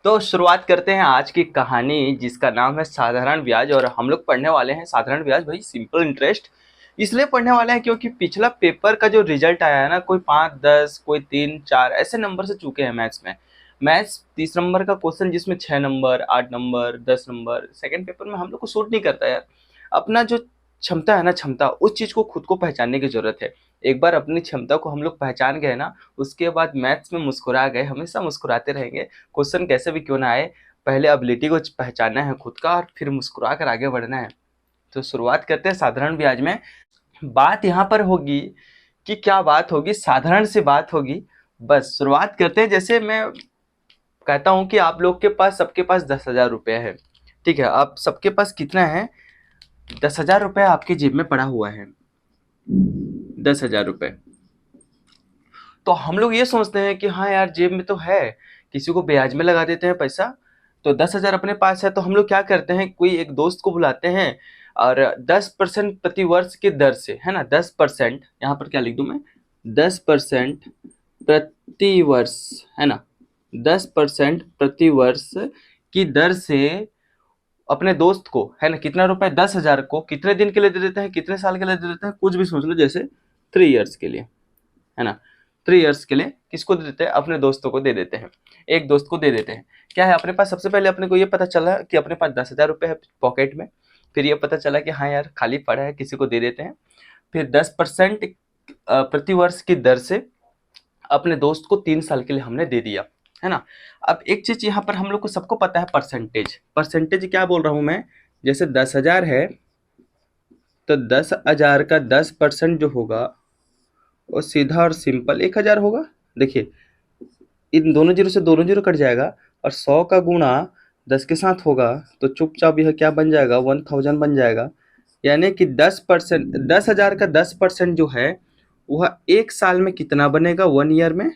तो शुरुआत करते हैं आज की कहानी जिसका नाम है साधारण ब्याज। और हम लोग पढ़ने वाले हैं साधारण ब्याज, भाई सिंपल इंटरेस्ट। इसलिए पढ़ने वाले हैं क्योंकि पिछला पेपर का जो रिजल्ट आया है ना, कोई 5, 10, कोई 3, 4 ऐसे नंबर से चूके हैं मैथ्स में। मैथ्स 30 नंबर का क्वेश्चन जिसमें 6 number, 8 number, 10 number, second paper में हम लोग को सूट नहीं करता यार। अपना जो क्षमता है ना, क्षमता उस चीज़ को खुद को पहचानने की जरूरत है। एक बार अपनी क्षमता को हम लोग पहचान गए ना, उसके बाद मैथ्स में मुस्कुरा गए, हमेशा मुस्कुराते रहेंगे। क्वेश्चन कैसे भी क्यों ना आए, पहले एबिलिटी को पहचानना है खुद का और फिर मुस्कुरा कर आगे बढ़ना है। तो शुरुआत करते हैं साधारण ब्याज में। बात यहाँ पर होगी कि क्या बात होगी, साधारण सी बात होगी। बस शुरुआत करते हैं। जैसे मैं कहता हूँ कि आप लोग के पास, सबके पास 10,000 रुपये है, ठीक है। आप सबके पास कितना है? 10,000 रुपये आपकी जेब में पड़ा हुआ है, 10,000 रुपये। तो हम लोग ये सोचते हैं कि हाँ यार जेब में तो है, किसी को ब्याज में लगा देते हैं पैसा। तो 10,000 अपने पास है तो हम लोग क्या करते हैं, कोई एक दोस्त को बुलाते हैं और 10% प्रति वर्ष की दर से, है ना, 10%, यहाँ पर क्या लिख दूं मैं, 10% प्रति वर्ष, है ना, 10% प्रति वर्ष की दर से अपने दोस्त को, है ना, कितना रुपए, 10,000 को कितने दिन के लिए दे देते हैं, कितने साल के लिए दे देते हैं, कुछ भी सोच लो, जैसे 3 इयर्स के लिए, है ना। 3 इयर्स के लिए किसको दे देते हैं? अपने दोस्तों को दे देते हैं, एक दोस्त को दे देते हैं। क्या है अपने पास, सबसे पहले अपने को ये पता चला कि अपने पास 10,000 रुपये है पॉकेट में। फिर ये पता चला कि हाँ यार खाली पड़ा है, किसी को दे देते हैं। फिर 10% प्रति वर्ष की दर से अपने दोस्त को 3 साल के लिए हमने दे दिया, है ना। अब एक चीज यहाँ पर हम लोग को सबको पता है, परसेंटेज। परसेंटेज क्या बोल रहा हूँ मैं, जैसे 10,000 है तो 10,000 का 10% जो होगा वो सीधा और सिंपल 1,000 होगा। देखिए इन दोनों जीरो से दोनों जीरो कट जाएगा और 100 का गुणा 10 के साथ होगा तो चुपचाप यह क्या बन जाएगा, 1,000 बन जाएगा। यानी कि 10%, 10,000 का 10% जो है वह एक साल में कितना बनेगा, 1 ईयर में,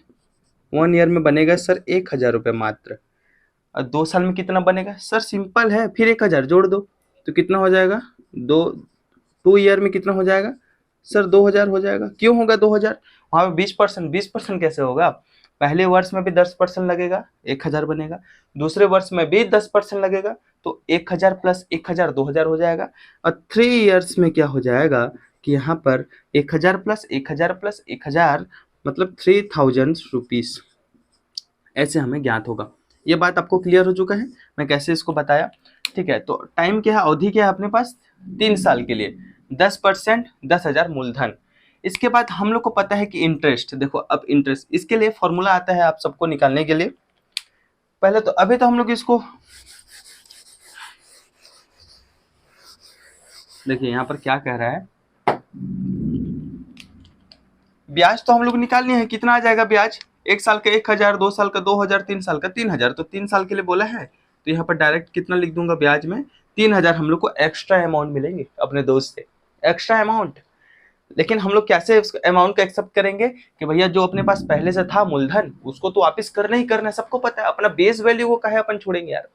1 ईयर में बनेगा सर 1,000 रुपये मात्र। और 2 साल में कितना बनेगा सर, सिंपल है, फिर 1,000 जोड़ दो तो कितना हो जाएगा, 2 ईयर में कितना हो जाएगा सर, 2,000 हो जाएगा। क्यों होगा 2,000? वहाँ पे 20%, 20% कैसे होगा? पहले वर्ष में भी 10% लगेगा, 1,000 बनेगा। दूसरे वर्ष में भी 10% लगेगा तो 1,000 प्लस 1,000 2,000 हो जाएगा। और 3 इयर्स में क्या हो जाएगा कि यहाँ पर 1,000 प्लस 1,000 प्लस 1,000 मतलब 3,000 रुपीज, ऐसे हमें ज्ञात होगा। ये बात आपको क्लियर हो चुका है, मैं कैसे इसको बताया, ठीक है। तो टाइम क्या है, अवधि क्या है अपने पास, 3 साल के लिए, 10%, 10,000 मूलधन। इसके बाद हम लोग को पता है कि इंटरेस्ट, देखो अब इंटरेस्ट, इसके लिए फॉर्मूला आता है आप सबको निकालने के लिए। पहले तो अभी तो हम लोग इसको देखिए यहाँ पर क्या कह रहा है, ब्याज तो हम लोग निकालनी है, कितना आ जाएगा ब्याज, एक साल का 1,000, 2 साल का 2,000, 3 साल का 3,000, तो 3 साल के लिए बोला है तो यहाँ पर डायरेक्ट कितना लिख दूंगा ब्याज में, 3,000 हम लोग को एक्स्ट्रा अमाउंट मिलेंगे अपने दोस्त से, एक्स्ट्रा अमाउंट। लेकिन हम लोग कैसे उस अमाउंट को एक्सेप्ट करेंगे कि भैया जो अपने पास पहले से था मूलधन उसको तो वापस करना ही करना है, सबको पता है। अपना बेस वैल्यू को कहे अपन छोड़ेंगे यार,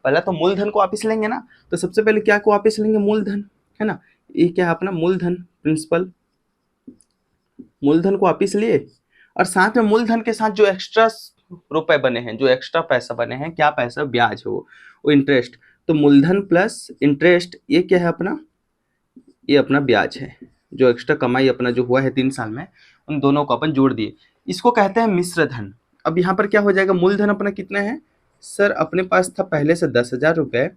पहला तो मूलधन को वापस लेंगे ना। तो सबसे पहले क्या को वापस लेंगे, मूलधन, है ना। ये क्या है अपना मूलधन, प्रिंसिपल, मूलधन को वापिस लिए और साथ में मूलधन के साथ जो एक्स्ट्रा रुपए बने हैं, जो एक्स्ट्रा पैसा बने हैं, क्या पैसा, ब्याज हो, वो इंटरेस्ट। तो मूलधन प्लस इंटरेस्ट, ये क्या है अपना, ये अपना ब्याज है, जो एक्स्ट्रा कमाई अपना जो हुआ है 3 साल में, उन दोनों को अपन जोड़ दिए, इसको कहते हैं मिश्र धन। अब यहाँ पर क्या हो जाएगा, मूलधन अपना कितना है सर, अपने पास था पहले से 10,000 रुपये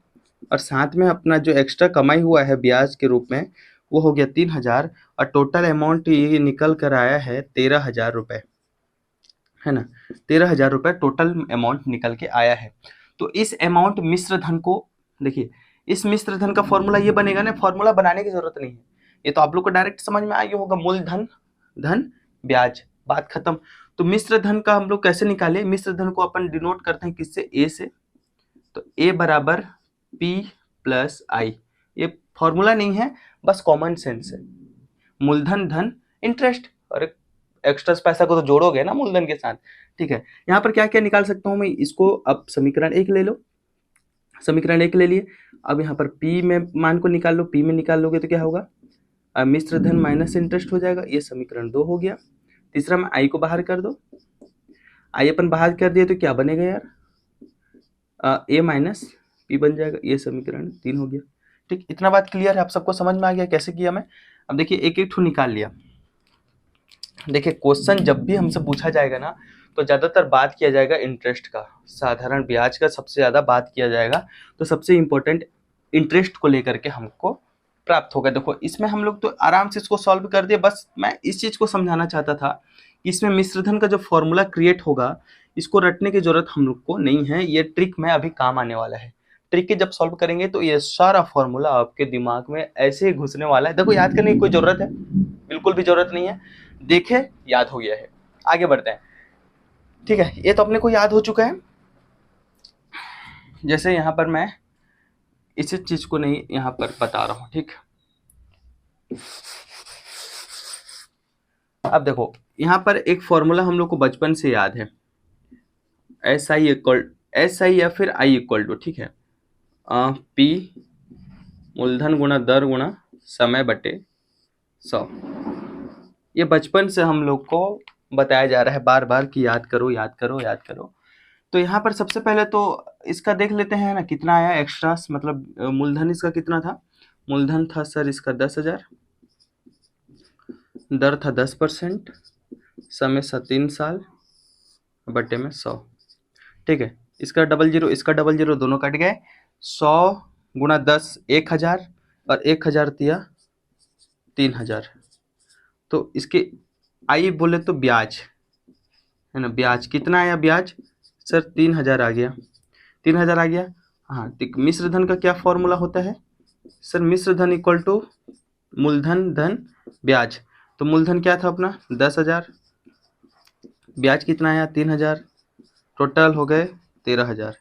और साथ में अपना जो एक्स्ट्रा कमाई हुआ है ब्याज के रूप में वो हो गया 3,000 और टोटल अमाउंट ये निकल कर आया है 13,000 रुपये, है ना। 13,000 रुपये टोटल अमाउंट निकल के आया है। तो इस अमाउंट मिश्र धन को देखिए, इस मिश्र धन का फॉर्मूला ये बनेगा ना, फॉर्मूला बनाने की जरूरत नहीं है, ये तो आप लोग को डायरेक्ट समझ में आ गया होगा, मूलधन धन ब्याज, बात खत्म। तो मिश्र धन का हम लोग कैसे निकाले, मिश्र धन को अपन डिनोट करते हैं किससे, ए से। तो ए बराबर पी प्लस आई, ये फॉर्मूला नहीं है, बस कॉमन सेंस है। मूलधन धन इंटरेस्ट, और एक्स्ट्रा पैसा को तो जोड़ोगे ना मूलधन के साथ, ठीक है। यहाँ पर क्या क्या निकाल सकता हूँ मैं इसको, अब समीकरण 1 ले लो, समीकरण 1 ले लिए। अब यहाँ पर पी में मान को निकाल लो, पी में निकाल लोगे तो क्या होगा, मिश्र धन माइनस इंटरेस्ट हो जाएगा, ये समीकरण 2 हो गया। तीसरा में आई को बाहर कर दो, आई अपन बाहर कर दिए तो क्या बनेगा यार, ए माइनस पी बन जाएगा, ये समीकरण 3 हो गया। ठीक, इतना बात क्लियर है, आप सबको समझ में आ गया कैसे किया मैं। अब देखिए एक एक ठो निकाल लिया। देखिए क्वेश्चन जब भी हमसे पूछा जाएगा ना, तो ज़्यादातर बात किया जाएगा इंटरेस्ट का, साधारण ब्याज का सबसे ज़्यादा बात किया जाएगा। तो सबसे इम्पोर्टेंट इंटरेस्ट को लेकर के हमको प्राप्त होगा। देखो इसमें हम लोग तो आराम से इसको सॉल्व कर दिए, बस मैं इस चीज़ को समझाना चाहता था कि इसमें मिश्रधन का जो फॉर्मूला क्रिएट होगा, इसको रटने की जरूरत हम लोग को नहीं है। ये ट्रिक में अभी काम आने वाला है। ट्रिक के जब सॉल्व करेंगे तो ये सारा फॉर्मूला आपके दिमाग में ऐसे ही घुसने वाला है। देखो याद करने की कोई जरूरत है, बिल्कुल भी जरूरत नहीं है। देखे याद हो गया है, आगे बढ़ते हैं। ठीक है, ये तो अपने को याद हो चुका है। जैसे यहाँ पर मैं इसी चीज को नहीं यहाँ पर बता रहा हूँ। ठीक, अब देखो यहाँ पर एक फॉर्मूला हम लोग को बचपन से याद है, एस आई या फिर आई इक्वल टू, ठीक है, पी मूलधन गुणा दर गुणा समय बटे 100। ये बचपन से हम लोग को बताया जा रहा है बार बार कि याद करो याद करो याद करो। तो यहाँ पर सबसे पहले तो इसका देख लेते हैं ना, कितना आया एक्स्ट्रा, मतलब मूलधन इसका कितना था। मूलधन था सर इसका 10,000, दर था 10%, समय 3 साल बटे में 100। ठीक है, इसका डबल जीरो इसका डबल जीरो दोनों कट गए। 100 गुणा 10 1,000 और 1,000 दिया 3,000। तो इसके आई बोले तो ब्याज है ना, ब्याज कितना आया ब्याज सर 3,000 आ गया, 3,000 आ गया। हाँ, तो मिश्रधन का क्या फॉर्मूला होता है सर, मिश्रधन इक्वल टू मूलधन धन ब्याज। तो मूलधन क्या था अपना 10,000, ब्याज कितना आया 3,000, टोटल हो गए 13,000।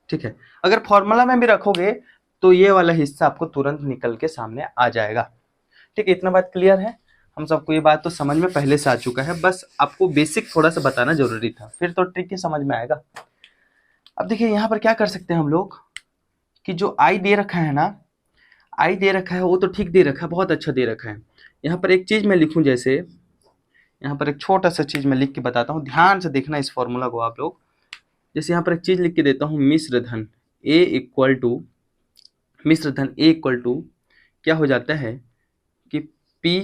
ठीक है, अगर फॉर्मूला में भी रखोगे तो ये वाला हिस्सा आपको तुरंत निकल के सामने आ जाएगा। ठीक है, इतना बात क्लियर है, हम सबको ये बात तो समझ में पहले से आ चुका है, बस आपको बेसिक थोड़ा सा बताना जरूरी था, फिर तो ट्रिक ही समझ में आएगा। अब देखिए यहाँ पर क्या कर सकते हैं हम लोग कि जो आई दे रखा है ना, आई दे रखा है वो तो ठीक दे रखा है, बहुत अच्छा दे रखा है। यहाँ पर एक चीज मैं लिखूं, जैसे यहाँ पर एक छोटा सा चीज मैं लिख के बताता हूँ, ध्यान से देखना इस फॉर्मूला को आप लोग। जैसे यहाँ पर एक चीज लिख के देता हूँ, मिश्रधन ए इक्वल टू, मिश्रधन ए इक्वल टू क्या हो जाता है कि P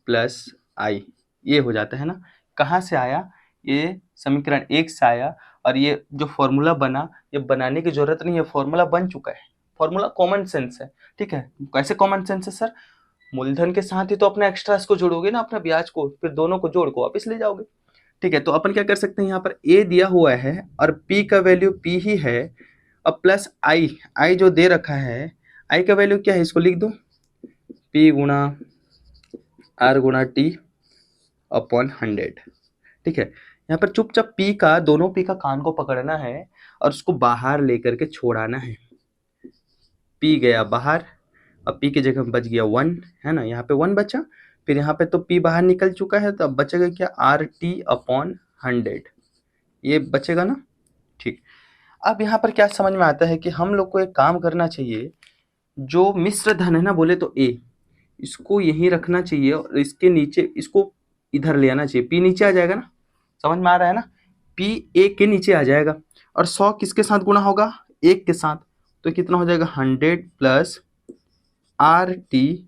प्लस आई, ये हो जाता है ना। कहाँ से आया, ये समीकरण 1 से आया, और ये जो फॉर्मूला बना, ये बनाने की जरूरत नहीं है, फॉर्मूला बन चुका है। फॉर्मूला कॉमन सेंस है। ठीक है, कैसे कॉमन सेंस है सर, मूलधन के साथ ही तो अपना एक्स्ट्रास को जोड़ोगे ना, अपना ब्याज को, फिर दोनों को जोड़ को वापस ले जाओगे। ठीक है, तो अपन क्या कर सकते हैं, यहाँ पर ए दिया हुआ है और पी का वैल्यू पी ही है, और प्लस आई जो दे रखा है, आई का वैल्यू क्या है, इसको लिख दो पी गुणा आर गुणा टी अपॉन 100। ठीक है, यहाँ पर चुपचाप पी का, दोनों पी का कान को पकड़ना है और उसको बाहर लेकर के छोड़ाना है। पी गया बाहर और पी की जगह बच गया 1, है ना, यहाँ पे 1 बचा, फिर यहाँ पे तो पी बाहर निकल चुका है, तो अब बचेगा क्या, आर टी अपॉन 100, ये बचेगा ना। ठीक, अब यहाँ पर क्या समझ में आता है कि हम लोग को एक काम करना चाहिए, जो मिश्र धन है ना, बोले तो ए, इसको यहीं रखना चाहिए और इसके नीचे इसको इधर ले आना चाहिए, पी नीचे आ जाएगा ना, समझ में आ रहा है ना, पी ए के नीचे आ जाएगा, और 100 किसके साथ गुणा होगा, 1 के साथ, तो कितना हो जाएगा 100 प्लस आर टी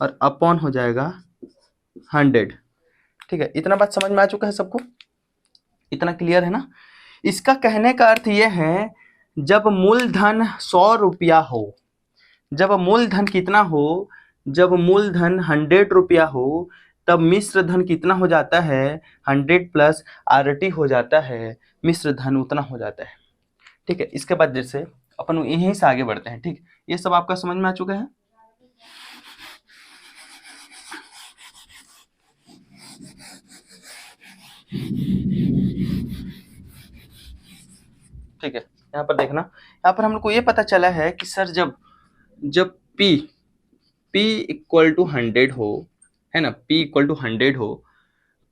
और अपॉन हो जाएगा 100। ठीक है, इतना बात समझ में आ चुका है सबको, इतना क्लियर है ना। इसका कहने का अर्थ यह है, जब मूलधन 100 रुपया हो, जब मूलधन कितना हो, जब मूलधन 100 रुपया हो, तब मिश्र धन कितना हो जाता है, 100 प्लस आर टी हो जाता है, मिश्र धन उतना हो जाता है। ठीक है, इसके बाद जैसे अपन यहीं से आगे बढ़ते हैं। ठीक, ये सब आपका समझ में आ चुका है। ठीक है, यहाँ पर देखना, यहाँ पर हम लोग को ये पता चला है कि सर जब P इक्वल टू 100 हो, है ना, P इक्वल टू 100 हो,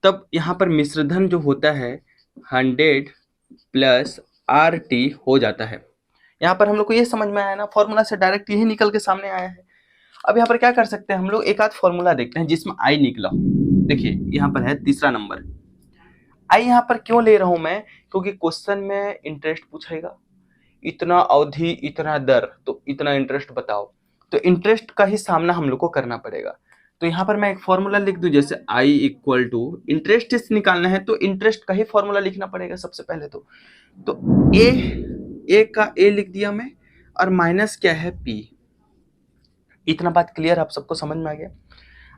तब यहाँ पर मिश्रधन जो होता है 100 प्लस आर टी हो जाता है। यहाँ पर हम लोग को ये समझ में आया ना, फॉर्मूला से डायरेक्ट यही निकल के सामने आया है। अब यहाँ पर क्या कर सकते हैं हम लोग, एक आध फॉर्मूला देखते हैं जिसमें आई निकला। देखिए यहाँ पर है तीसरा नंबर, आई यहाँ पर क्यों ले रहा हूं मैं, क्योंकि क्वेश्चन में इंटरेस्ट पूछेगा, इतना अवधि इतना दर, तो इतना इंटरेस्ट बताओ, तो इंटरेस्ट का ही सामना हम लोग को करना पड़ेगा। तो यहाँ पर मैं एक फॉर्मूला लिख दूं, जैसे I इक्वल टू इंटरेस्ट निकालना है तो इंटरेस्ट का ही फॉर्मूला लिखना पड़ेगा सबसे पहले। तो ए का ए लिख दिया मैं, और माइनस क्या है P। इतना बात क्लियर, आप सबको समझ में आ गया।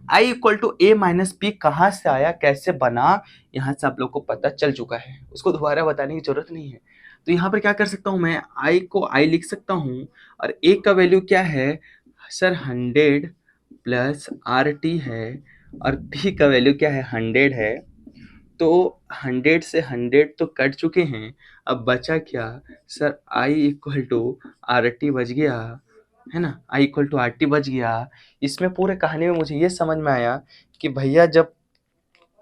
I equal to A minus P कहाँ से आया, कैसे बना, यहाँ से आप लोग को पता चल चुका है, उसको दोबारा बताने की जरूरत नहीं है। तो यहाँ पर क्या कर सकता हूँ मैं, I को I लिख सकता हूँ, और A का वैल्यू क्या है सर 100 प्लस RT है, और P का वैल्यू क्या है 100 है। तो 100 से 100 तो कट चुके हैं, अब बचा क्या sir, I equal to RT बच गया है ना, I इक्वल टू RT बच गया। इसमें पूरे कहानी में मुझे ये समझ में आया कि भैया जब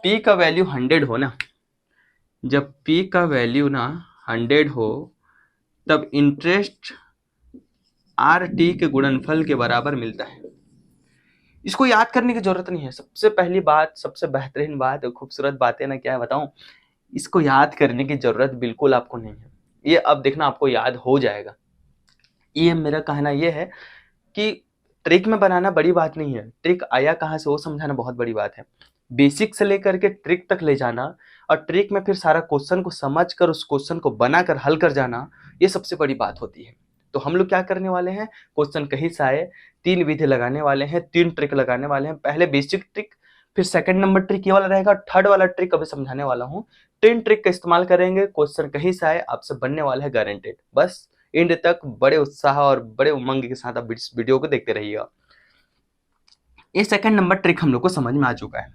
P का वैल्यू 100 हो ना, जब P का वैल्यू ना 100 हो, तब इंटरेस्ट RT के गुणनफल के बराबर मिलता है। इसको याद करने की जरूरत नहीं है। सबसे पहली बात, सबसे बेहतरीन बात, खूबसूरत बातें ना क्या है बताऊं, इसको याद करने की जरूरत बिल्कुल आपको नहीं है। ये अब देखना आपको याद हो जाएगा। ये मेरा कहना ये है कि ट्रिक में बनाना बड़ी बात नहीं है, ट्रिक आया कहाँ से वो समझाना बहुत बड़ी बात है। बेसिक से लेकर के ट्रिक तक ले जाना, और ट्रिक में फिर सारा क्वेश्चन को समझ कर उस क्वेश्चन को बनाकर हल कर जाना, ये सबसे बड़ी बात होती है। तो हम लोग क्या करने वाले हैं, क्वेश्चन कहीं से आए, 3 विधि लगाने वाले हैं, 3 ट्रिक लगाने वाले हैं। पहले बेसिक ट्रिक, फिर सेकंड नंबर ट्रिक ये वाला रहेगा, थर्ड वाला ट्रिक अभी समझाने वाला हूँ। 3 ट्रिक का इस्तेमाल करेंगे, क्वेश्चन कहीं से आए आपसे बनने वाला है गारंटेड। बस एंड तक बड़े उत्साह और बड़े उमंग के साथ आप इस वीडियो को देखते रहिएगा। ये सेकंड नंबर ट्रिक हम लोग को समझ में आ चुका है।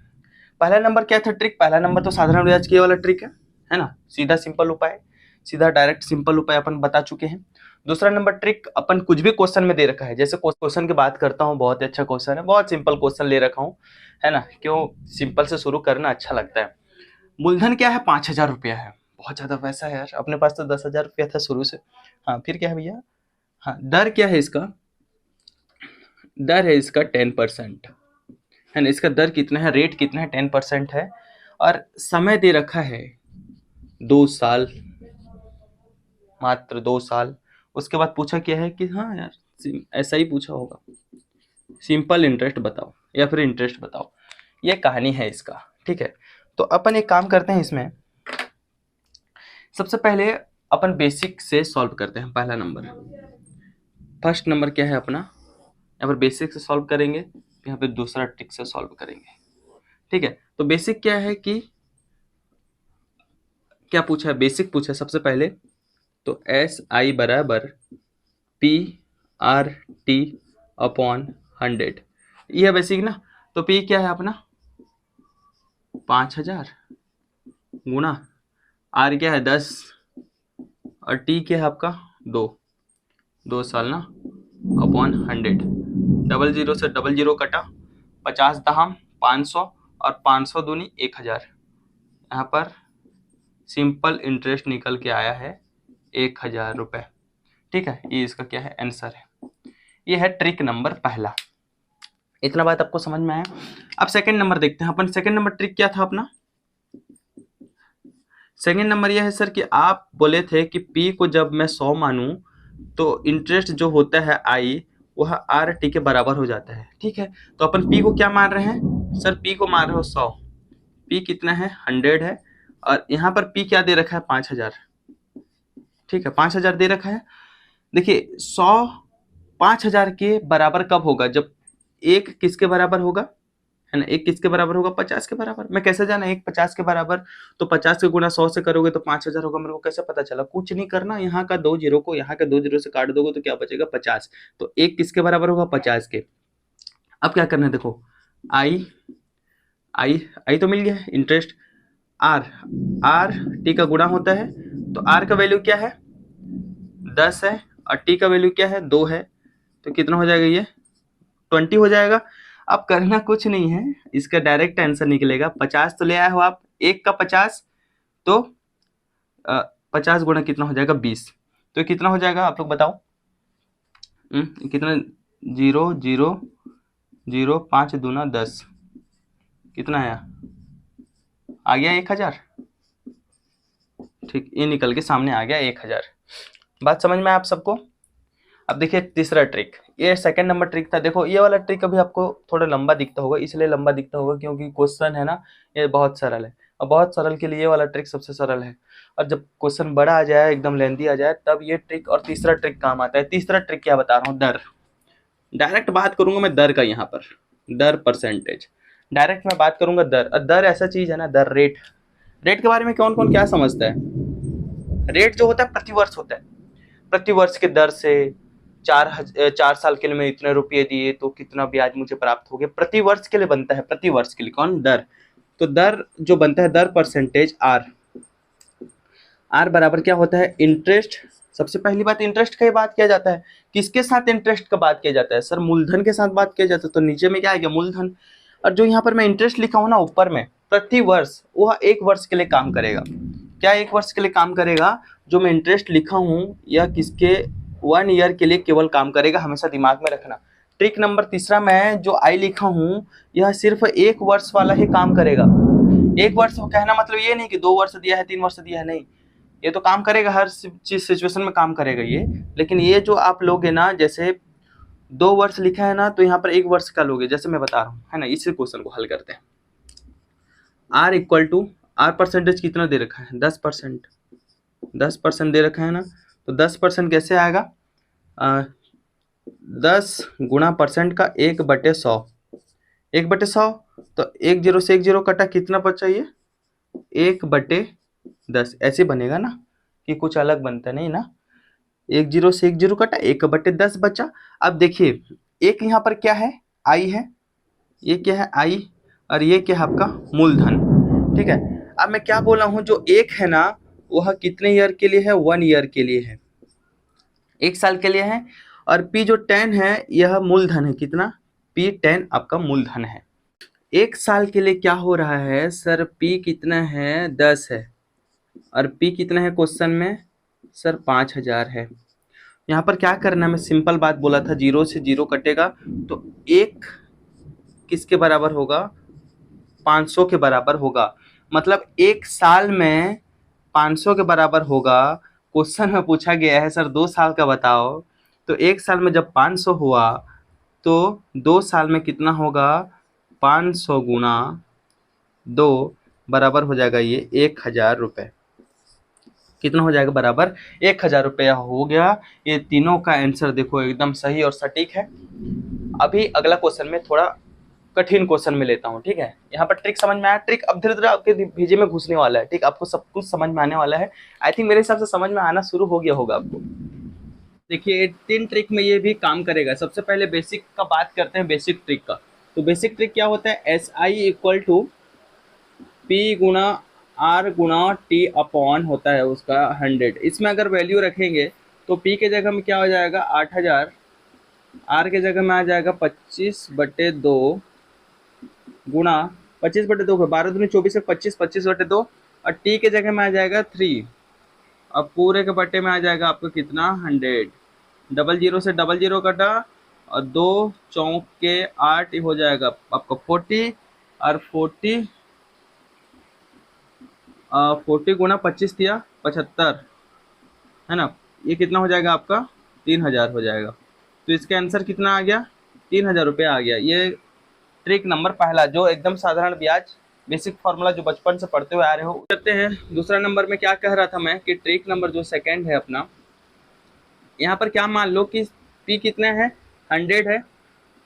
पहला नंबर क्या था ट्रिक, पहला नंबर तो साधारण ब्याज के वाला ट्रिक है ना, सीधा सिंपल उपाय, सीधा डायरेक्ट सिंपल उपाय अपन बता चुके हैं। दूसरा नंबर ट्रिक, अपन कुछ भी क्वेश्चन में दे रखा है, जैसे क्वेश्चन की बात करता हूँ, बहुत अच्छा क्वेश्चन है, बहुत सिंपल क्वेश्चन ले रखा हूँ, है ना, क्यों, सिंपल से शुरू करना अच्छा लगता है। मूलधन क्या है 5000 रुपया है, बहुत ज्यादा पैसा है यार, अपने पास तो 10,000 रुपया था शुरू से। हाँ फिर क्या है भैया, हाँ दर क्या है इसका, दर है इसका 10% है ना, इसका दर कितना है, रेट कितना है 10% है, और समय दे रखा है 2 साल, मात्र 2 साल। उसके बाद पूछा क्या है कि हाँ यार ऐसा ही पूछा होगा, सिंपल इंटरेस्ट बताओ या फिर इंटरेस्ट बताओ, ये कहानी है इसका। ठीक है, तो अपन एक काम करते हैं, इसमें सबसे पहले अपन बेसिक से सॉल्व करते हैं। पहला नंबर, फर्स्ट नंबर क्या है अपना, यहाँ पर बेसिक से सॉल्व करेंगे, यहाँ पे दूसरा ट्रिक से सॉल्व करेंगे। ठीक है, तो बेसिक क्या है कि क्या पूछा है, बेसिक पूछा है सबसे पहले, तो SI बराबर PRT अपॉन 100, ये है बेसिक ना। तो P क्या है अपना 5000 गुना R क्या है 10, और T क्या है आपका 2 साल ना, अपॉन 100, डबल जीरो से डबल जीरो कटा, 50 दहम 500, और 500 दूनी 1000, यहाँ पर सिंपल इंटरेस्ट निकल के आया है 1000 रुपये। ठीक है, ये इसका क्या है आंसर है। ये है ट्रिक नंबर पहला, इतना बात आपको समझ में आया। अब सेकंड नंबर देखते हैं अपन, सेकंड नंबर ट्रिक क्या था अपना, सेकंड नंबर यह है सर कि आप बोले थे कि P को जब मैं 100 मानूं तो इंटरेस्ट जो होता है I वह RT के बराबर हो जाता है। ठीक है, तो अपन P को क्या मान रहे हैं सर, P को मान रहे हो 100, P कितना है 100 है, और यहाँ पर P क्या दे रखा है 5000। ठीक है, 5000 दे रखा है। देखिए 100 5000 के बराबर कब होगा, जब एक किसके बराबर होगा, है ना, एक किसके बराबर होगा 50 के बराबर। मैं कैसे जाना एक 50 के बराबर, तो 50 के गुना 100 से करोगे तो 5000 होगा, मेरे को कैसे पता चला, कुछ नहीं करना, यहाँ का 2 जीरो को यहाँ के 2 जीरो से काट दोगे तो क्या बचेगा 50, तो एक किसके बराबर होगा 50 के। अब क्या करना है देखो, आई तो मिल गया है, इंटरेस्ट आर टी का गुणा होता है, तो आर का वैल्यू क्या है 10 है, और टी का वैल्यू क्या है 2 है, तो कितना हो जाएगा ये 20 हो जाएगा। अब करना कुछ नहीं है, इसका डायरेक्ट आंसर निकलेगा, 50 तो ले आए हो आप, एक का 50, तो 50 गुना कितना हो जाएगा 20, तो कितना हो जाएगा आप लोग बताओ, कितना 0 0 0 5 दूना 10, कितना आया, आ गया 1000। ठीक, ये निकल के सामने आ गया 1000। बात समझ में आया आप सबको? अब देखिए तीसरा ट्रिक, ये सेकंड नंबर ट्रिक था। देखो ये वाला ट्रिक अभी आपको थोड़ा लंबा दिखता होगा, इसलिए लंबा दिखता होगा क्योंकि क्वेश्चन है ना ये बहुत सरल है, और बहुत सरल के लिए ये वाला ट्रिक सबसे सरल है। और जब क्वेश्चन बड़ा आ जाए, एकदम लेंथी आ जाए, तब ये ट्रिक और तीसरा ट्रिक काम आता है। तीसरा ट्रिक क्या बता रहा हूँ, दर। डायरेक्ट बात करूंगा मैं दर का, यहाँ पर दर परसेंटेज, डायरेक्ट मैं बात करूंगा दर। और दर ऐसा चीज है ना, दर रेट। रेट के बारे में कौन कौन क्या समझता है? रेट जो होता है प्रतिवर्ष होता है, प्रतिवर्ष के दर से 4 साल के लिए मैं इतने रुपये दिए तो कितना ब्याज मुझे प्राप्त हो गया, प्रतिवर्ष के लिए बनता है। प्रतिवर्ष के लिए कौन? दर। तो दर जो बनता है, दर परसेंटेज आर। आर बराबर क्या होता है? इंटरेस्ट। सबसे पहली बात इंटरेस्ट का ही बात किया जाता है। किसके साथ इंटरेस्ट का बात किया जाता है? सर मूलधन के साथ बात किया जाता है, तो नीचे में क्या आएगा? मूलधन। और जो यहाँ पर मैं इंटरेस्ट लिखा हूँ ना ऊपर में, प्रति वर्ष, वह 1 वर्ष के लिए काम करेगा। क्या 1 वर्ष के लिए काम करेगा? जो मैं इंटरेस्ट लिखा हूँ यह किसके? 1 ईयर के लिए केवल काम करेगा, हमेशा दिमाग में रखना। ट्रिक नंबर तीसरा में जो आई लिखा हूँ यह सिर्फ 1 वर्ष वाला ही काम करेगा। 1 वर्ष कहना मतलब ये नहीं कि 2 वर्ष दिया है, 3 वर्ष दिया है, नहीं, ये तो काम करेगा, हर चीज सिचुएशन में काम करेगा ये। लेकिन ये जो आप लोगे ना, जैसे 2 वर्ष लिखा है ना, तो यहाँ पर 1 वर्ष का लोगे, जैसे मैं बता रहा हूँ, है ना। इसी क्वेश्चन को हल करते हैं। R equal to, R percentage कितना दे रखा है? 10%। 10% दे रखा है ना, तो 10% कैसे आएगा? 10 गुणा परसेंट का 1/100। 1/100, तो 1 0 से 1 0 कटा, कितना बचा ये? 1/10। ऐसे बनेगा ना, कि कुछ अलग बनता नहीं ना। 1 0 से 1 0 कटा, 1/10 बचा। अब देखिए एक यहाँ पर क्या है? आई है। ये क्या है? आई। और ये क्या है? आपका मूलधन। ठीक है। अब मैं क्या बोला हूँ, जो 1 है ना वह कितने ईयर के लिए है? 1 ईयर के लिए है, 1 साल के लिए है। और पी जो 10 है यह मूलधन है। कितना? P10 आपका मूलधन है। 1 साल के लिए क्या हो रहा है सर? P कितना है? 10 है। और P कितना है क्वेश्चन में? सर 5000 है। यहाँ पर क्या करना है, मैं सिंपल बात बोला था, 0 से 0 कटेगा, तो 1 किसके बराबर होगा? 500 के बराबर होगा। मतलब 1 साल में 500 के बराबर होगा। क्वेश्चन में पूछा गया है सर 2 साल का बताओ, तो 1 साल में जब 500 हुआ तो 2 साल में कितना होगा? 500 गुणा 2 बराबर हो जाएगा ये 1000 रुपये। कितना हो जाएगा? बराबर 1000 रुपया हो गया। ये तीनों का आंसर देखो एकदम सही और सटीक है। अभी अगला क्वेश्चन में थोड़ा कठिन क्वेश्चन में लेता हूँ, ठीक है। यहाँ पर ट्रिक समझ में आया? ट्रिक अब धीरे धीरे आपके भेजे में घुसने वाला है, ठीक, आपको सब कुछ समझ में आने वाला है। आई थिंक मेरे हिसाब से समझ में आना शुरू हो गया होगा आपको। देखिए 3 ट्रिक में ये भी काम करेगा। सबसे पहले बेसिक का बात करते हैं, बेसिक ट्रिक का। तो बेसिक ट्रिक क्या होता है? SI इक्वल टू P गुणा R गुणा T अपॉन होता है उसका 100। इसमें अगर वैल्यू रखेंगे तो P के जगह में क्या हो जाएगा? 8000। R के जगह में आ जाएगा 25/2 गुणा 25/2 को 12 दूनी 24 से 25, 25/2। और T के जगह में आ जाएगा 3। अब पूरे के बट्टे में आ जाएगा आपको कितना? 100। 00 से 00 कटा, और 2 चौक के 8 हो जाएगा आपका 40। और 40 गुणा 25 दिया 75, है ना। ये कितना हो जाएगा आपका? 3000 हो जाएगा। तो इसका आंसर कितना आ गया? 3000 रुपये आ गया। ये ट्रिक नंबर पहला, जो एकदम साधारण ब्याज बेसिक फार्मूला जो बचपन से पढ़ते हुए आ रहे हो। करते हैं दूसरा नंबर में। क्या कह रहा था मैं कि ट्रिक नंबर जो सेकंड है अपना, यहाँ पर क्या मान लो कि P कितना है? 100 है,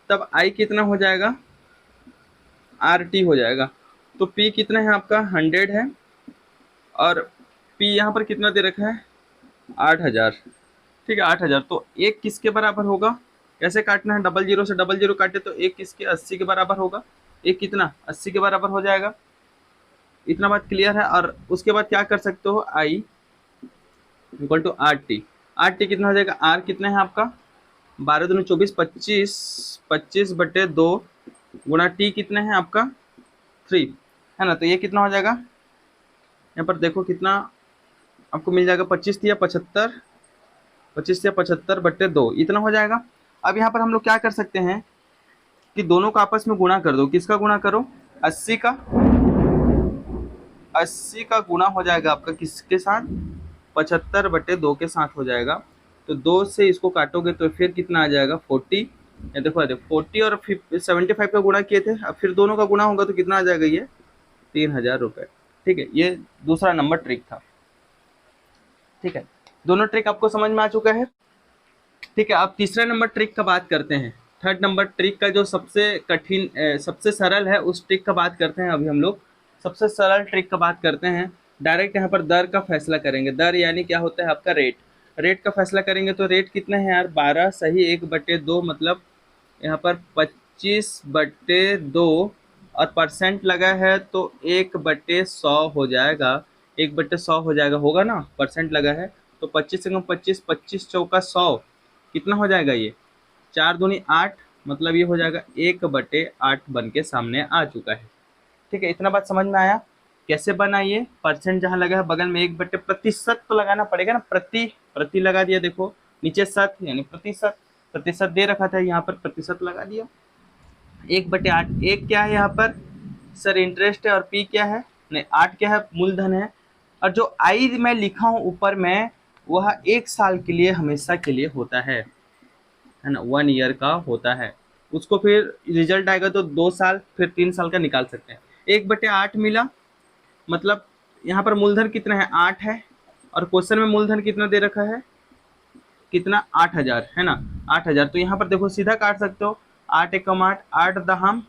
तब I कितना हो जाएगा? RT हो जाएगा। तो P कितना है आपका? 100 है, और P यहाँ पर कितना दे रखा है? 8000। ठीक है, 8000। तो 1 किसके बराबर होगा? कैसे काटना है? 00 से 00 काटे तो 1 किसके? 80 के बराबर होगा। 1 कितना? 80 के बराबर हो जाएगा। इतना बात क्लियर है। और उसके बाद क्या कर सकते हो? I equal to RT। RT कितना हो जाएगा? R कितना है आपका? 12 दूनी 24, 25, 25/2 गुणा T कितना है आपका? 3, है ना। तो ये कितना हो जाएगा? यहाँ पर देखो कितना आपको मिल जाएगा? 25 या 75, 25 या 75/2, इतना हो जाएगा। अब यहाँ पर हम लोग क्या कर सकते हैं कि दोनों का आपस में गुणा कर दो। किसका गुणा करो? 80 का 80 का गुणा हो जाएगा आपका किसके साथ, 75/2 के साथ हो जाएगा। तो 2 से इसको काटोगे तो फिर कितना आ जाएगा 40। ये देखो 40 और 75 का गुणा किए थे, अब फिर दोनों का गुणा होगा तो कितना आ जाएगा ये 3000 रुपये। ठीक है, ये दूसरा नंबर ट्रिक था। ठीक है, दोनों ट्रिक आपको समझ में आ चुका है। ठीक है, अब तीसरा नंबर ट्रिक का बात करते हैं। थर्ड नंबर ट्रिक का जो सबसे कठिन सबसे सरल है उस ट्रिक का बात करते हैं। अभी हम लोग सबसे सरल ट्रिक का बात करते हैं। डायरेक्ट यहाँ पर दर का फैसला करेंगे। दर यानी क्या होता है आपका रेट। रेट का फैसला करेंगे तो रेट कितना है यार 12 सही 1/2 मतलब यहाँ पर 25/2 और परसेंट लगा है तो 1/100 हो जाएगा। 1/100 हो जाएगा, होगा ना, परसेंट लगा है तो 25 से कम 25, 25 चौका 100 कितना हो जाएगा ये 4 दूनी 8 मतलब ये हो जाएगा 1/8 बन के सामने आ चुका है। ठीक है, इतना बात समझ में आया। कैसे बना ये, परसेंट जहाँ लगा है बगल में 1/प्रतिशत तो लगाना पड़ेगा ना, प्रति लगा दिया, देखो नीचे शत यानी प्रतिशत, प्रतिशत दे रखा था यहाँ पर प्रतिशत लगा दिया। 1/8 एक क्या है यहाँ पर सर इंटरेस्ट है और पी क्या है, नहीं 8 क्या है मूलधन है। और जो आई मैं लिखा हूँ ऊपर में वह 1 साल के लिए हमेशा के लिए होता है ना, 1 ईयर का होता है। उसको फिर रिजल्ट आएगा तो 2 साल फिर 3 साल का निकाल सकते हैं। 1/8 मिला मतलब यहाँ पर मूलधन कितना है 8 है और क्वेश्चन में मूलधन कितना दे रखा है कितना 8000 है ना, 8000। तो यहाँ पर देखो सीधा काट सकते हो, 8 एकम 8, 8 दहम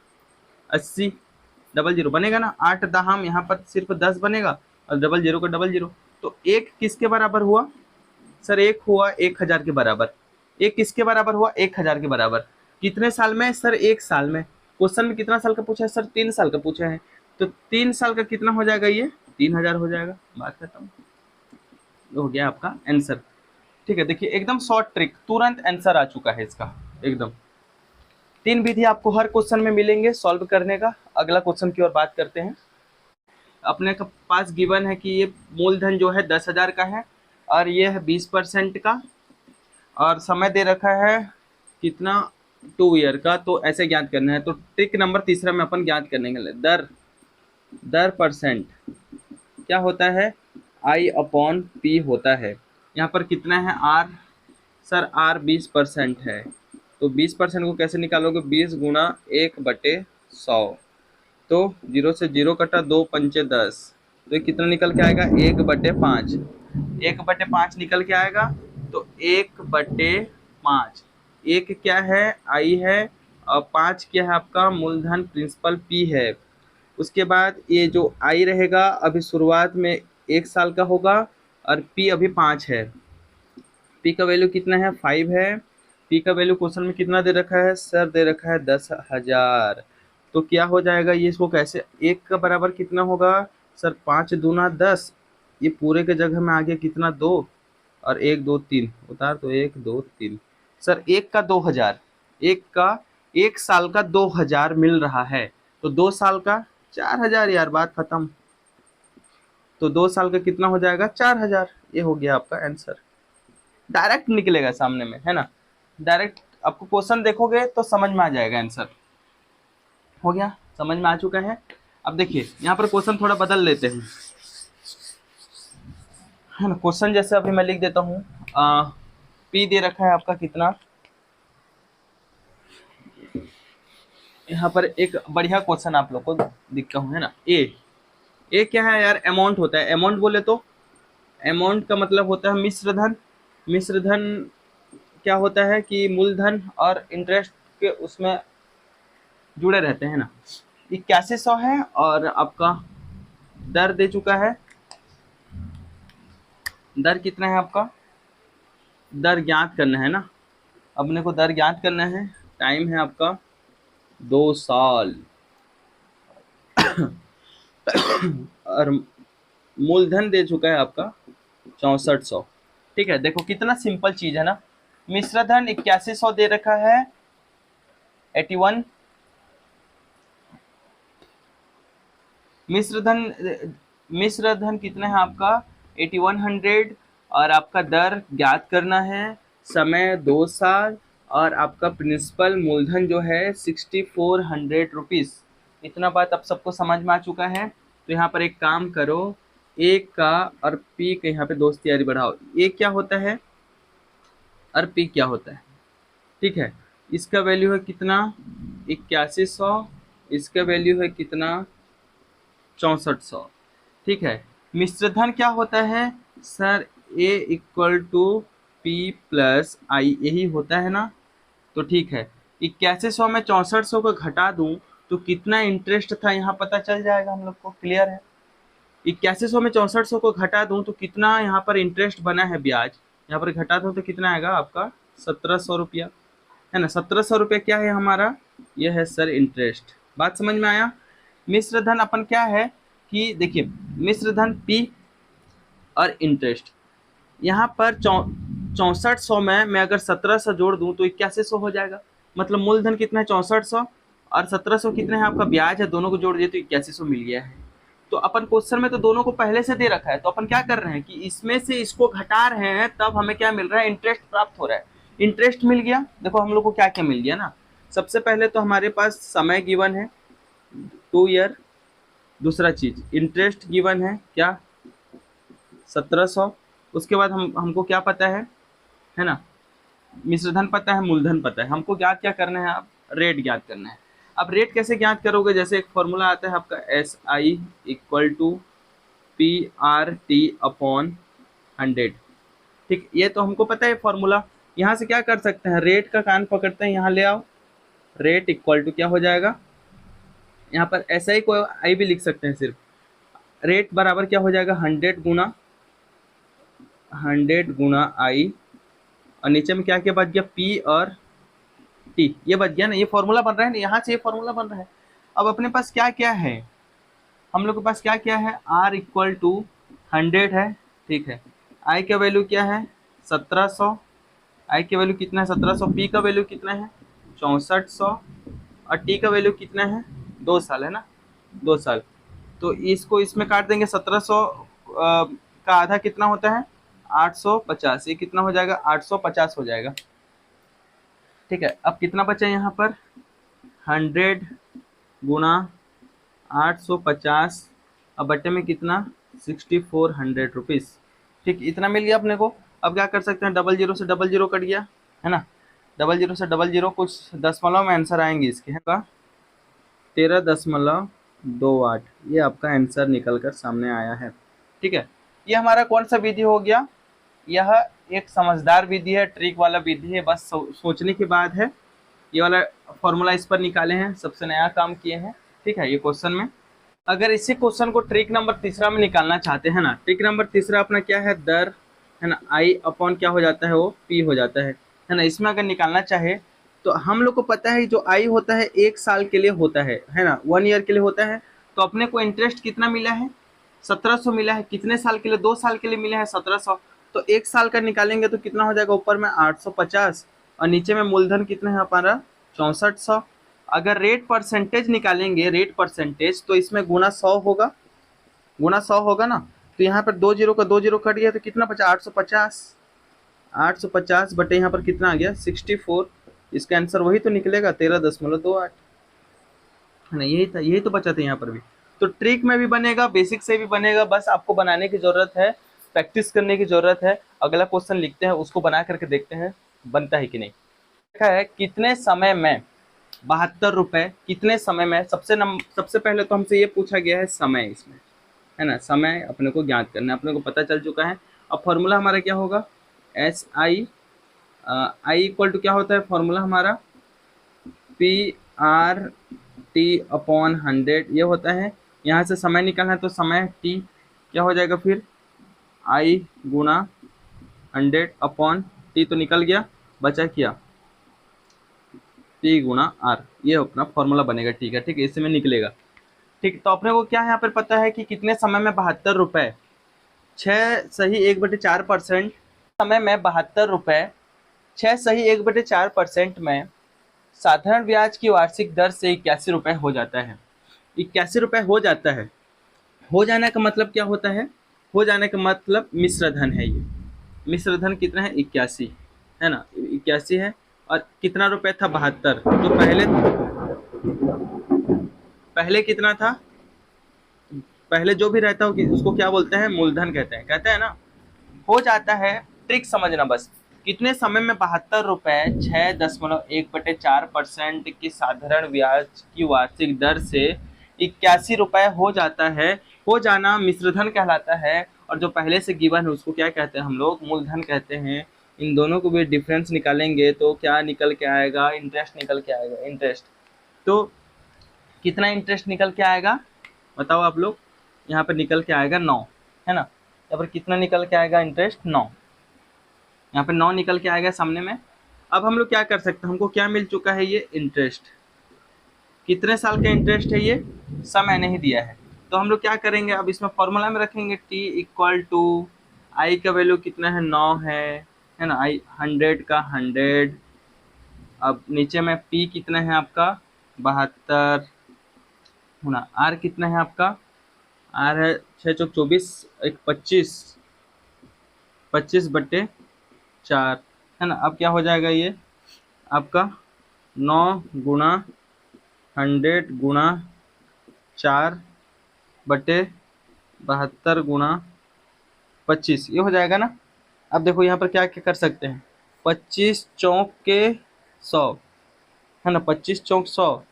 80, डबल जीरो बनेगा ना, 8 दहम यहाँ पर सिर्फ 10 बनेगा और डबल जीरो का डबल जीरो। तो एक किसके बराबर हुआ सर, एक हुआ 1000 के बराबर। एक किसके बराबर हुआ 1000 के बराबर। कितने साल में सर 1 साल में। क्वेश्चन में कितना साल का पूछा है सर 3 साल का पूछा है, तो 3 साल का कितना हो जाएगा ये 3000 हो जाएगा। बात खत्म, हो गया आपका आंसर। ठीक है, देखिए एकदम शॉर्ट ट्रिक, तुरंत आंसर आ चुका है इसका एकदम। 3 विधि आपको हर क्वेश्चन में मिलेंगे सॉल्व करने का। अगला क्वेश्चन की ओर बात करते हैं। अपने के पास गिवन है कि ये मूलधन जो है 10,000 का है और ये है 20% का और समय दे रखा है कितना 2 ईयर का। तो ऐसे ज्ञात करना है। तो ट्रिक नंबर तीसरा में अपन ज्ञात करने के लिए दर परसेंट क्या होता है I/P होता है। यहाँ पर कितना है R सर, R 20% है तो 20% को कैसे निकालोगे 20 गुणा 1/100। तो 0 से 0 कटा 2 पंचे 10 तो ये कितना निकल के आएगा 1/5। 1/5 निकल के आएगा तो 1/5 एक क्या है आई है और 5 क्या है आपका मूलधन प्रिंसिपल P है। उसके बाद ये जो आई रहेगा अभी शुरुआत में 1 साल का होगा और P अभी 5 है। P का वैल्यू कितना है 5 है। P का वैल्यू क्वेश्चन में कितना दे रखा है सर, दे रखा है 10,000। तो क्या हो जाएगा ये, इसको कैसे 1 का बराबर कितना होगा सर 5 दूना 10, ये पूरे के जगह में आ गया कितना 2 और 1 2 3 उतार तो 1 2 3 सर 1 का 2000, 1 साल का 2000 मिल रहा है तो 2 साल का 4000 यार, बात खत्म। तो 2 साल का कितना हो जाएगा 4000। ये हो गया आपका आंसर, डायरेक्ट निकलेगा सामने में है ना। डायरेक्ट आपको क्वेश्चन देखोगे तो समझ में आ जाएगा आंसर। हो गया, समझ में आ चुका है। अब देखिए यहाँ पर क्वेश्चन थोड़ा बदल लेते हैं है ना। क्वेश्चन जैसे अभी मैं लिख देता हूँ P दे रखा है आपका कितना, यहाँ पर एक बढ़िया क्वेश्चन आप लोग को दिखता हूँ है ना। ए क्या है यार, अमाउंट होता है। अमाउंट बोले तो अमाउंट का मतलब होता है मिश्र धन। मिश्र धन क्या होता है कि मूलधन और इंटरेस्ट के उसमें जुड़े रहते हैं ना। 8100 है और आपका दर दे चुका है। दर कितना है आपका, दर ज्ञात करना है ना, अपने को दर ज्ञात करना है। टाइम है आपका 2 साल और मूलधन दे चुका है आपका 6400। ठीक है, देखो कितना सिंपल चीज है ना। मिश्र धन 8100 दे रखा है 81, मिश्र धन कितना है आपका 8100 और आपका दर ज्ञात करना है, समय 2 साल और आपका प्रिंसिपल मूलधन जो है 6400 रुपीज। इतना बात अब सबको समझ में आ चुका है। तो यहाँ पर एक काम करो, ए का और पी के यहाँ पे दोस्ती यारी बढ़ाओ। ए क्या होता है और पी क्या होता है, ठीक है। इसका वैल्यू है कितना 8100, इसका वैल्यू है कितना 6400, ठीक है। मिश्रधन क्या होता है sir, A equal to P plus I, यही होता है ना। तो ठीक है, 8100 में 6400 को घटा दूं तो कितना इंटरेस्ट था यहाँ पता चल जाएगा हम लोग को, क्लियर है। 8100 में 6400 को घटा दूं तो कितना यहाँ पर इंटरेस्ट बना है, ब्याज यहाँ पर घटा दूं तो कितना आएगा आपका 1700 रुपया, है ना। 1700 रुपया क्या है हमारा, यह है सर इंटरेस्ट। बात समझ में आया। मिश्रधन अपन क्या है कि देखिए, मिश्रधन पी और इंटरेस्ट, यहाँ पर 6400 में मैं अगर 1700 जोड़ दूं तो 8100 हो जाएगा। मतलब मूलधन कितना है 6400 और 1700 कितना है आपका ब्याज है, दोनों को जोड़ दिए तो 8100 मिल गया है। तो अपन क्वेश्चन में तो दोनों को पहले से दे रखा है, तो अपन क्या कर रहे हैं कि इसमें से इसको घटा रहे हैं, तब हमें क्या मिल रहा है, इंटरेस्ट प्राप्त हो रहा है। इंटरेस्ट मिल गया। देखो हम लोग को क्या क्या मिल गया ना, सबसे पहले तो हमारे पास समय गिवन है 2 ईयर, दूसरा चीज इंटरेस्ट गिवन है क्या 1700, उसके बाद हमको क्या पता है ना, मिश्रधन पता है, मूलधन पता है, हमको ज्ञात क्या करना है, आप रेट ज्ञात करना है। अब रेट कैसे ज्ञात करोगे, जैसे एक फॉर्मूला आता है आपका SI equal to PRT upon 100, ठीक। ये तो हमको पता है फॉर्मूला। यहाँ से क्या कर सकते हैं, रेट का कान पकड़ते हैं, यहाँ ले आओ, रेट इक्वल टू क्या हो जाएगा, यहाँ पर SI को I भी लिख सकते हैं सिर्फ, रेट बराबर क्या हो जाएगा 100 गुना I, और नीचे में क्या क्या बच गया P और T, ये बच गया ना, ये फॉर्मूला बन रहा है ना, यहाँ से ये फॉर्मूला बन रहा है। अब अपने पास क्या क्या है, हम लोग के पास क्या क्या है, R इक्वल टू 100 है, ठीक है। I का वैल्यू क्या है 1700, I का वैल्यू कितना है 1700, P का वैल्यू कितना है 6400 और T का वैल्यू कितना है 2 साल, है ना, 2 साल। तो इसको इसमें काट देंगे, 1700 का आधा कितना होता है 850, ये कितना हो जाएगा 850 हो जाएगा, ठीक है। अब कितना बचा यहाँ पर 100 गुना 850, अब बटे में कितना 6400 रुपीज़, ठीक, इतना मिल गया अपने को। अब क्या कर सकते हैं, डबल जीरो से डबल जीरो कट गया, है ना, डबल जीरो से डबल जीरो, कुछ दशमलव में आंसर आएंगे इसके, है का 13.28, ये आपका आंसर निकल कर सामने आया है, ठीक है। ये हमारा कौन सा विधि हो गया, यह एक समझदार विधि है, ट्रिक वाला विधि है, बस सोचने के बाद है। ये वाला फॉर्मूला इस पर निकाले हैं, सबसे नया काम किए हैं, ठीक है। ये क्वेश्चन में अगर इसी क्वेश्चन को ट्रिक नंबर तीसरा में निकालना चाहते हैं ना, ट्रिक नंबर तीसरा अपना क्या है, दर, है ना, आई अपॉन क्या हो जाता है, वो पी हो जाता है ना। इसमें अगर निकालना चाहे तो हम लोग को पता है जो आई होता है 1 साल के लिए होता है ना, 1 ईयर के लिए होता है। तो अपने को इंटरेस्ट कितना मिला है 1700 मिला है, कितने साल के लिए, 2 साल के लिए मिला है 1700, तो 1 साल का निकालेंगे तो कितना हो जाएगा, ऊपर में 850 और नीचे में मूलधन कितना है हमारा 6400। अगर रेट परसेंटेज निकालेंगे, रेट परसेंटेज, तो इसमें गुना 100 होगा, गुना 100 होगा ना। तो यहाँ पर 2 जीरो का 2 जीरो कट गया तो कितना बचा 850, 850 बटे यहाँ पर कितना आ गया 64, इसका आंसर वही तो निकलेगा 13.28, है ना, यही था, यही तो बचा था यहाँ पर भी। तो ट्रिक में भी बनेगा, बेसिक से भी बनेगा, बस आपको बनाने की जरूरत है, प्रैक्टिस करने की जरूरत है। अगला क्वेश्चन लिखते हैं, उसको बना करके देखते हैं बनता है कि नहीं। देखा है कितने समय में 72 रुपये, कितने समय में, सबसे पहले तो हमसे ये पूछा गया है समय, इसमें, है ना, समय अपने को ज्ञात करना है, अपने को पता चल चुका है। अब फॉर्मूला हमारा क्या होगा, SI, I इक्वल टू क्या होता है फॉर्मूला हमारा PRT अपॉन 100, ये होता है। यहाँ से समय निकालना है तो समय T क्या हो जाएगा फिर I गुना 100 अपॉन T, तो निकल गया, बचा क्या T गुना R, ये अपना फॉर्मूला बनेगा, ठीक है, ठीक है, इसमें निकलेगा, ठीक। तो अपने को क्या यहाँ पर पता है कि कितने समय में 72 रुपये, 6 सही 1/4%, समय में 72 रुपये 6 सही 1/4% में साधारण ब्याज की वार्षिक दर से 81 रुपये हो जाता है, 81 रुपये हो जाता है। हो जाने का मतलब क्या होता है, हो जाने का मतलब मिश्रधन है, ये मिश्रधन कितना है 81, है ना, 81 है, और कितना रुपए था 72, तो पहले कितना था, पहले जो भी रहता है उसको क्या बोलते हैं, मूलधन कहते हैं ना। हो जाता है, ट्रिक समझना बस, कितने समय में 72 रुपये 6.1/4% की साधारण ब्याज की वार्षिक दर से 81 रुपये हो जाता है। हो जाना मिश्रधन कहलाता है, और जो पहले से गिवन है उसको क्या कहते हैं हम लोग, मूलधन कहते हैं। इन दोनों को भी डिफरेंस निकालेंगे तो क्या निकल के आएगा, इंटरेस्ट निकल के आएगा। इंटरेस्ट तो कितना इंटरेस्ट निकल के आएगा बताओ आप लोग। यहाँ पर निकल के आएगा 9, है ना। यहाँ पर कितना निकल के आएगा, इंटरेस्ट 9, यहाँ पे 9 निकल के आएगा सामने में। अब हम लोग क्या कर सकते हैं, हमको क्या मिल चुका है, ये इंटरेस्ट। कितने साल का इंटरेस्ट है ये, समय नहीं दिया है, तो हम लोग क्या करेंगे, अब इसमें फॉर्मूला में रखेंगे t इक्वल टू आई का वैल्यू कितना है, 9 है ना। आई 100 का 100, अब नीचे में p कितना है आपका 72 होना, r कितना है आपका, r है 6 चौक 24, एक 25/4 है ना। अब क्या हो जाएगा ये आपका 9 गुणा 100 गुणा 4/72 गुणा 25, ये हो जाएगा ना। अब देखो यहाँ पर क्या क्या कर सकते हैं, 25 चौक के 100 है ना, 25 चौक 100,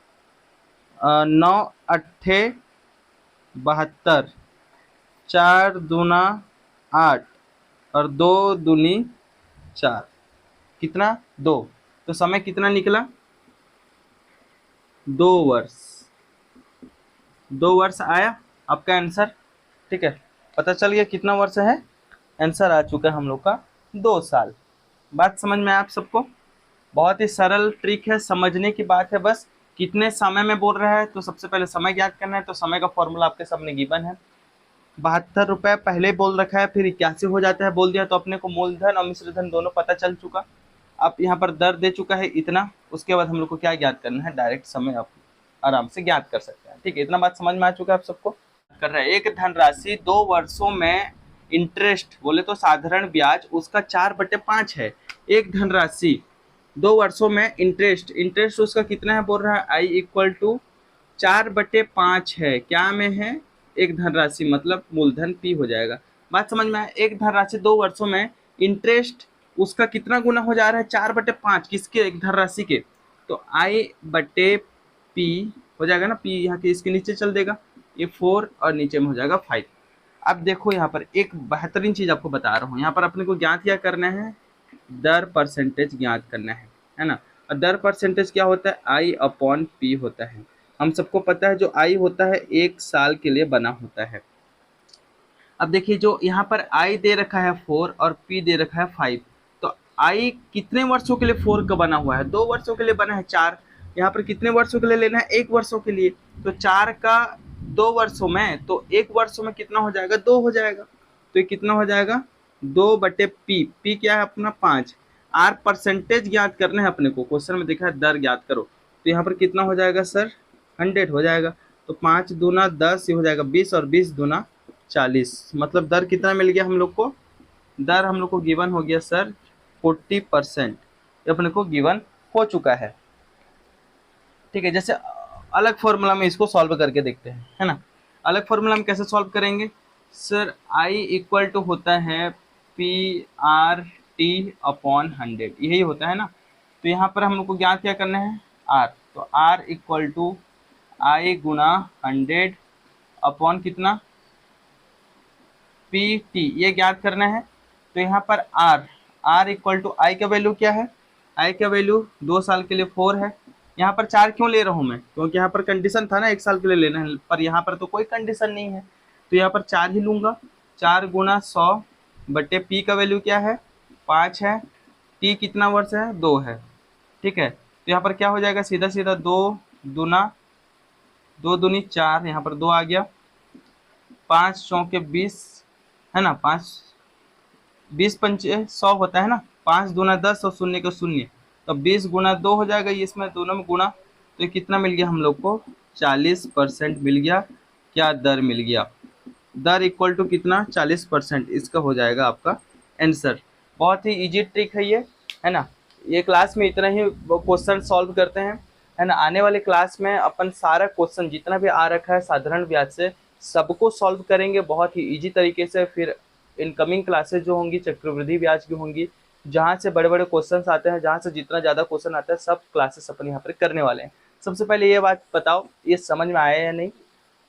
9 अट्ठे 72, 4 दूना 8 और 2 दूनी 4, कितना 2, तो समय कितना निकला 2 वर्ष। 2 वर्ष आया आपका आंसर, ठीक है। पता चल गया कितना वर्ष है, आंसर आ चुका है हम लोग का 2 साल। बात समझ में आप सबको, बहुत ही सरल ट्रिक है, समझने की बात है बस। कितने समय में बोल रहा है तो सबसे पहले समय ज्ञात करना है, तो समय का फॉर्मूला आपके सामने गिवन है। 72 रुपये पहले बोल रखा है, फिर 81 हो जाता है बोल दिया, तो अपने को मूलधन और मिश्रधन दोनों पता चल चुका। अब यहाँ पर दर दे चुका है इतना, उसके बाद हम लोग को क्या ज्ञात करना है, डायरेक्ट समय आप आराम से ज्ञात कर सकते हैं, ठीक है। इतना बात समझ में आ चुका है आप सबको। कर रहा है एक धनराशि 2 वर्षों में इंटरेस्ट बोले तो साधारण ब्याज उसका 4/5 है। एक धनराशि 2 वर्षों में इंटरेस्ट उसका कितना है बोल रहा है, आई इक्वल टू 4/5 है, क्या में है, एक धनराशि मतलब मूलधन p हो जाएगा। बात समझ में आया, एक धनराशि 2 वर्षों में इंटरेस्ट उसका कितना गुना हो जा रहा है, 4/5 किसके, एक धनराशि के, तो I/P हो जाएगा ना, p यहाँ के इसके नीचे चल देगा, ये 4 और नीचे में हो जाएगा 5। अब देखो यहाँ पर एक बेहतरीन चीज आपको बता रहा हूँ, यहाँ पर अपने को ज्ञात क्या करना है, दर परसेंटेज ज्ञात करना है ना। और दर परसेंटेज क्या होता है, I/P होता है। हम सबको पता है जो I होता है 1 साल के लिए बना होता है। अब देखिए जो यहाँ पर I दे रखा है 4 और P दे रखा है 5, तो I कितने वर्षों के लिए 4 का बना हुआ है, 2 वर्षों के लिए बना है 4, यहाँ पर कितने वर्षों के लिए लेना है, 1 वर्षों के लिए, तो 4 का 2 वर्षों में, तो 1 वर्षों में कितना हो जाएगा, 2 हो जाएगा, तो ये कितना हो जाएगा 2/P, P क्या है अपना 5, R परसेंटेज ज्ञात करना है अपने को, क्वेश्चन में देखा है दर ज्ञात करो, तो यहाँ पर कितना हो जाएगा सर 100 हो जाएगा, तो 5 दूना 10 ये हो जाएगा 20 और 20 दूना 40, मतलब दर कितना मिल गया हम लोग को, दर हम लोग को गिवन हो गया सर 40%, ये अपने को गिवन हो चुका है, ठीक है। जैसे अलग फॉर्मूला में इसको सॉल्व करके देखते हैं, है ना। अलग फॉर्मूला में कैसे सॉल्व करेंगे सर, I इक्वल टू होता है PRT/100, यही होता है ना। तो यहाँ पर हम लोग को ज्ञात क्या करना है, R, तो R इक्वल टू I गुणा 100 अपॉन कितना PT, ये ज्ञात करना है। तो यहाँ पर R इक्वल टू I का वैल्यू क्या है, I का वैल्यू 2 साल के लिए 4 है। यहाँ पर 4 क्यों ले रहा हूँ मैं, क्योंकि यहाँ पर कंडीशन था ना 1 साल के लिए लेना है, पर यहाँ पर तो कोई कंडीशन नहीं है, तो यहाँ पर 4 ही लूँगा। 4 गुणा 100/P का वैल्यू क्या है 5 है, T कितना वर्ष है 2 है, ठीक है। तो यहाँ पर क्या हो जाएगा, सीधा सीधा 2 दूनी 4, यहाँ पर 2 आ गया, 5 चौके 20 है ना, 5 20 पंचे 100 होता है ना, 5 दूना 10 और 0 का 0, तो 20 गुना 2 हो जाएगा, ये इसमें दोनों में गुना, तो ये कितना मिल गया हम लोग को 40% मिल गया। क्या दर मिल गया, दर इक्वल टू कितना 40%, इसका हो जाएगा आपका आंसर। बहुत ही इजी ट्रिक है ये, है ना। ये क्लास में इतना ही क्वेश्चन सॉल्व करते हैं, है ना। आने वाले क्लास में अपन सारा क्वेश्चन जितना भी आ रखा है साधारण ब्याज से सबको सॉल्व करेंगे बहुत ही ईजी तरीके से। फिर इनकमिंग क्लासेस जो होंगी चक्रवृद्धि ब्याज की होंगी, जहाँ से बड़े बड़े क्वेश्चंस आते हैं, जहाँ से जितना ज़्यादा क्वेश्चन आता है, सब क्लासेस अपन यहाँ पर करने वाले हैं। सबसे पहले ये बात बताओ, ये समझ में आया या नहीं,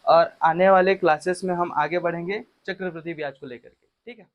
और आने वाले क्लासेस में हम आगे बढ़ेंगे चक्रवृद्धि ब्याज को लेकर के, ठीक है।